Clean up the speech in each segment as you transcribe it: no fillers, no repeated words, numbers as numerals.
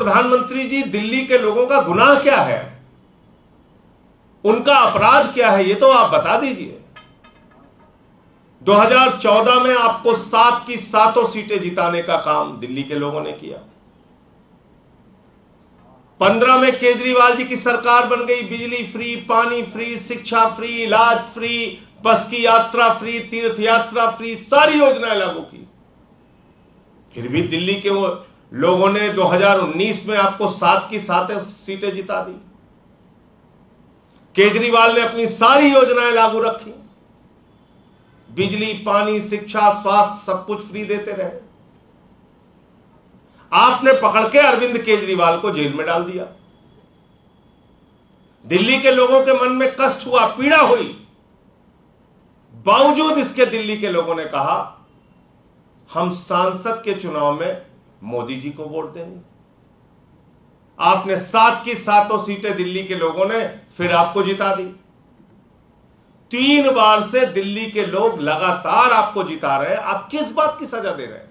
प्रधानमंत्री जी, दिल्ली के लोगों का गुनाह क्या है, उनका अपराध क्या है, ये तो आप बता दीजिए। 2014 में आपको 7 की 7 सीटें जिताने का काम दिल्ली के लोगों ने किया। 15 में केजरीवाल जी की सरकार बन गई, बिजली फ्री, पानी फ्री, शिक्षा फ्री, इलाज फ्री, बस की यात्रा फ्री, तीर्थ यात्रा फ्री, सारी योजनाएं लागू की। फिर भी दिल्ली के लोगों ने 2019 में आपको 7 की 7 सीटें जिता दी। केजरीवाल ने अपनी सारी योजनाएं लागू रखी, बिजली, पानी, शिक्षा, स्वास्थ्य सब कुछ फ्री देते रहे। आपने पकड़ के अरविंद केजरीवाल को जेल में डाल दिया। दिल्ली के लोगों के मन में कष्ट हुआ, पीड़ा हुई, बावजूद इसके दिल्ली के लोगों ने कहा हम सांसद के चुनाव में मोदी जी को वोट देंगे। आपने 7 की 7 सीटें दिल्ली के लोगों ने फिर आपको जिता दी। 3 बार से दिल्ली के लोग लगातार आपको जिता रहे हैं। आप किस बात की सजा दे रहे हैं?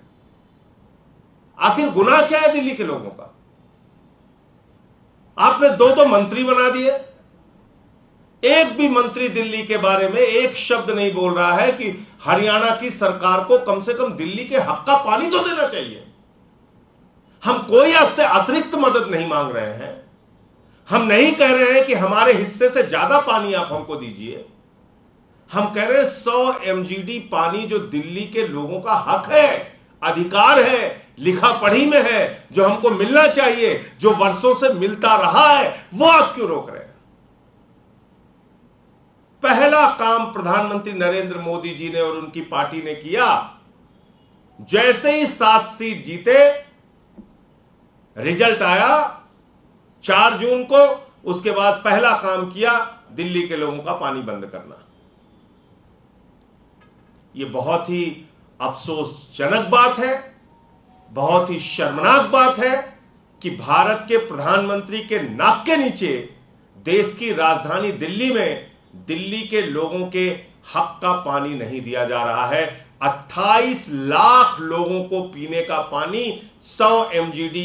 आखिर गुनाह क्या है दिल्ली के लोगों का? आपने 2 मंत्री बना दिए। एक भी मंत्री दिल्ली के बारे में एक शब्द नहीं बोल रहा है कि हरियाणा की सरकार को कम से कम दिल्ली के हक का पानी तो देना चाहिए। हम कोई आपसे अतिरिक्त मदद नहीं मांग रहे हैं। हम नहीं कह रहे हैं कि हमारे हिस्से से ज्यादा पानी आप हमको दीजिए। हम कह रहे हैं 100 MGD पानी जो दिल्ली के लोगों का हक है, अधिकार है, लिखा पढ़ी में है, जो हमको मिलना चाहिए, जो वर्षों से मिलता रहा है, वो आप क्यों रोक रहे हैं? पहला काम प्रधानमंत्री नरेंद्र मोदी जी ने और उनकी पार्टी ने किया, जैसे ही 7 सीट जीते, रिजल्ट आया 4 जून को, उसके बाद पहला काम किया दिल्ली के लोगों का पानी बंद करना। यह बहुत ही अफसोसजनक बात है, बहुत ही शर्मनाक बात है कि भारत के प्रधानमंत्री के नाक के नीचे देश की राजधानी दिल्ली में दिल्ली के लोगों के हक का पानी नहीं दिया जा रहा है। 28 लाख लोगों को पीने का पानी 100 MGD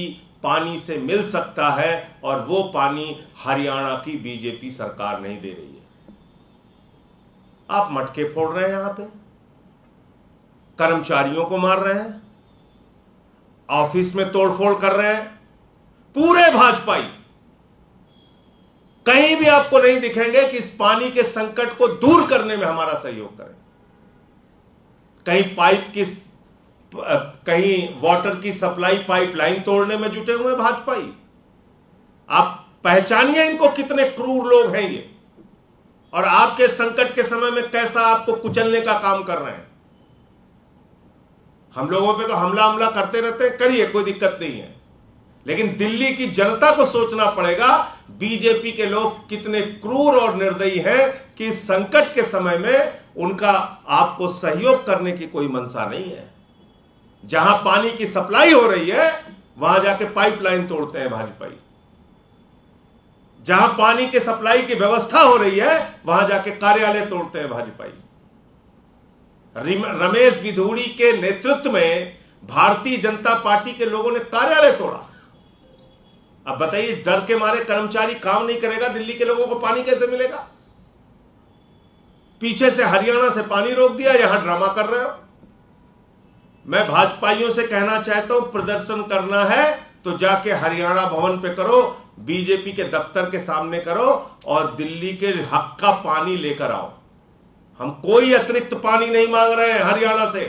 पानी से मिल सकता है और वो पानी हरियाणा की बीजेपी सरकार नहीं दे रही है। आप मटके फोड़ रहे हैं, यहां पे कर्मचारियों को मार रहे हैं, ऑफिस में तोड़फोड़ कर रहे हैं। पूरे भाजपाई कहीं भी आपको नहीं दिखेंगे कि इस पानी के संकट को दूर करने में हमारा सहयोग करें। कहीं वाटर की सप्लाई पाइपलाइन तोड़ने में जुटे हुए भाजपाई। आप पहचानिए इनको, कितने क्रूर लोग हैं ये, और आपके संकट के समय में कैसा आपको कुचलने का काम कर रहे हैं। हम लोगों पे तो हमला करते रहते हैं, करिए, कोई दिक्कत नहीं है, लेकिन दिल्ली की जनता को सोचना पड़ेगा बीजेपी के लोग कितने क्रूर और निर्दयी हैं कि संकट के समय में उनका आपको सहयोग करने की कोई मंशा नहीं है। जहां पानी की सप्लाई हो रही है वहां जाके पाइपलाइन तोड़ते हैं भाजपाई। जहां पानी की सप्लाई की व्यवस्था हो रही है वहां जाके कार्यालय तोड़ते हैं भाजपाई। रमेश विधूड़ी के नेतृत्व में भारतीय जनता पार्टी के लोगों ने कार्यालय तोड़ा। अब बताइए, डर के मारे कर्मचारी काम नहीं करेगा, दिल्ली के लोगों को पानी कैसे मिलेगा? पीछे से हरियाणा से पानी रोक दिया, यहां ड्रामा कर रहे हो। मैं भाजपाइयों से कहना चाहता हूं, प्रदर्शन करना है तो जाके हरियाणा भवन पे करो, बीजेपी के दफ्तर के सामने करो और दिल्ली के हक का पानी लेकर आओ। हम कोई अतिरिक्त पानी नहीं मांग रहे हैं हरियाणा से।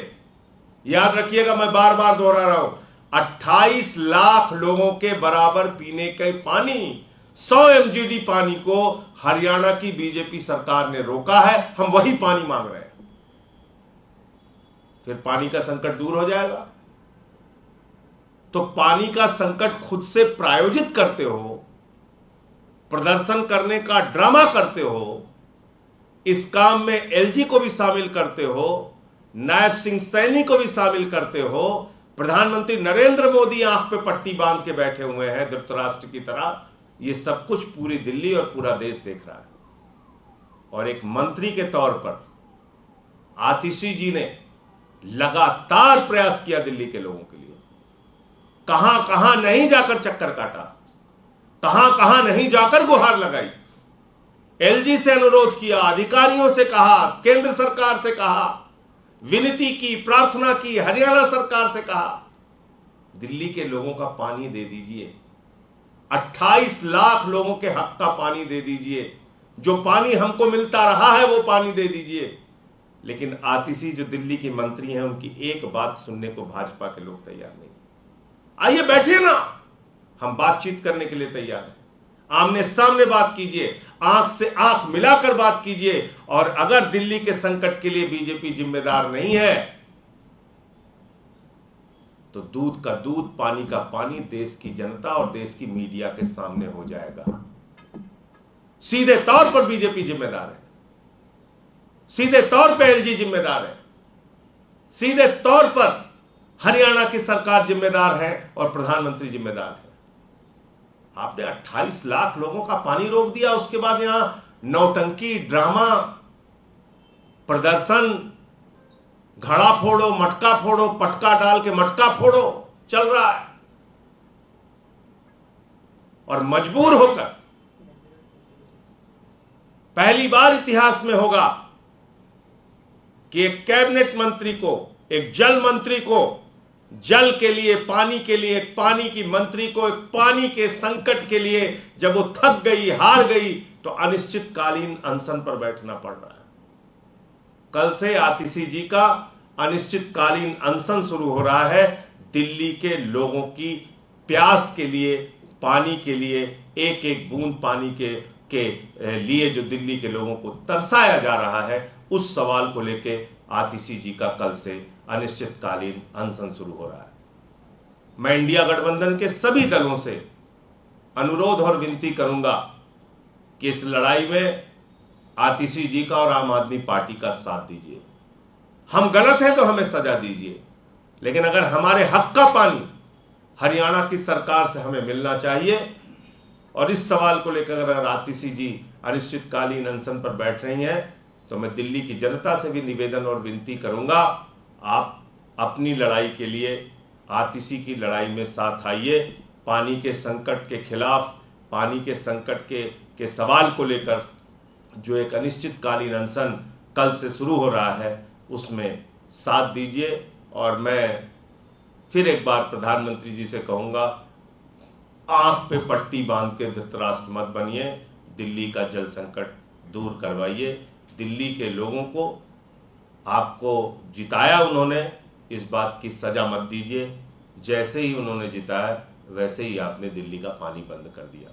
याद रखिएगा, मैं बार बार दोहरा रहा हूं, 28 लाख लोगों के बराबर पीने के पानी, 100 MGD पानी को हरियाणा की बीजेपी सरकार ने रोका है। हम वही पानी मांग रहे हैं। फिर पानी का संकट दूर हो जाएगा। तो पानी का संकट खुद से प्रायोजित करते हो, प्रदर्शन करने का ड्रामा करते हो, इस काम में LG को भी शामिल करते हो, नायब सिंह सैनी को भी शामिल करते हो। प्रधानमंत्री नरेंद्र मोदी आंख पे पट्टी बांध के बैठे हुए हैं धृतराष्ट्र की तरह। ये सब कुछ पूरी दिल्ली और पूरा देश देख रहा है। और एक मंत्री के तौर पर आतिशी जी ने लगातार प्रयास किया दिल्ली के लोगों के लिए। कहां कहां नहीं जाकर चक्कर काटा, कहां कहां नहीं जाकर गुहार लगाई, एलजी से अनुरोध किया, अधिकारियों से कहा, केंद्र सरकार से कहा, विनती की, प्रार्थना की, हरियाणा सरकार से कहा, दिल्ली के लोगों का पानी दे दीजिए, 28 लाख लोगों के हक का पानी दे दीजिए, जो पानी हमको मिलता रहा है वो पानी दे दीजिए। लेकिन आतिशी जो दिल्ली की मंत्री हैं, उनकी एक बात सुनने को भाजपा के लोग तैयार नहीं। आइए बैठिए ना, हम बातचीत करने के लिए तैयार हैं, आमने सामने बात कीजिए, आंख से आंख मिलाकर बात कीजिए। और अगर दिल्ली के संकट के लिए बीजेपी जिम्मेदार नहीं है तो दूध का दूध, पानी का पानी देश की जनता और देश की मीडिया के सामने हो जाएगा। सीधे तौर पर बीजेपी जिम्मेदार है, सीधे तौर पर एलजी जिम्मेदार है, सीधे तौर पर हरियाणा की सरकार जिम्मेदार है और प्रधानमंत्री जिम्मेदार है। आपने 28 लाख लोगों का पानी रोक दिया, उसके बाद यहां नौटंकी, ड्रामा, प्रदर्शन, घड़ा फोड़ो, मटका फोड़ो, पटका डाल के मटका फोड़ो चल रहा है। और मजबूर होकर, पहली बार इतिहास में होगा कि एक कैबिनेट मंत्री को, एक जल मंत्री को, जल के लिए, पानी के लिए, एक पानी की मंत्री को, एक पानी के संकट के लिए जब वो थक गई, हार गई, तो अनिश्चितकालीन अनशन पर बैठना पड़ रहा है। कल से आतिशी जी का अनिश्चितकालीन अनशन शुरू हो रहा है। दिल्ली के लोगों की प्यास के लिए, पानी के लिए, एक एक बूंद पानी के लिए जो दिल्ली के लोगों को तरसाया जा रहा है, उस सवाल को लेके आतिशी जी का कल से अनिश्चितकालीन अनशन शुरू हो रहा है। मैं इंडिया गठबंधन के सभी दलों से अनुरोध और विनती करूंगा कि इस लड़ाई में आतिशी जी का और आम आदमी पार्टी का साथ दीजिए। हम गलत हैं तो हमें सजा दीजिए, लेकिन अगर हमारे हक का पानी हरियाणा की सरकार से हमें मिलना चाहिए। और इस सवाल को लेकर अगर आतिशी जी अनिश्चितकालीन अनशन पर बैठ रही हैं तो मैं दिल्ली की जनता से भी निवेदन और विनती करूंगा, आप अपनी लड़ाई के लिए आतिशी की लड़ाई में साथ आइए। पानी के संकट के खिलाफ, पानी के संकट के सवाल को लेकर जो एक अनिश्चितकालीन अनशन कल से शुरू हो रहा है, उसमें साथ दीजिए। और मैं फिर एक बार प्रधानमंत्री जी से कहूंगा, आंख पे पट्टी बांध के धृतराष्ट्र मत बनिए, दिल्ली का जल संकट दूर करवाइए। दिल्ली के लोगों को, आपको जिताया उन्होंने, इस बात की सजा मत दीजिए। जैसे ही उन्होंने जिताया वैसे ही आपने दिल्ली का पानी बंद कर दिया।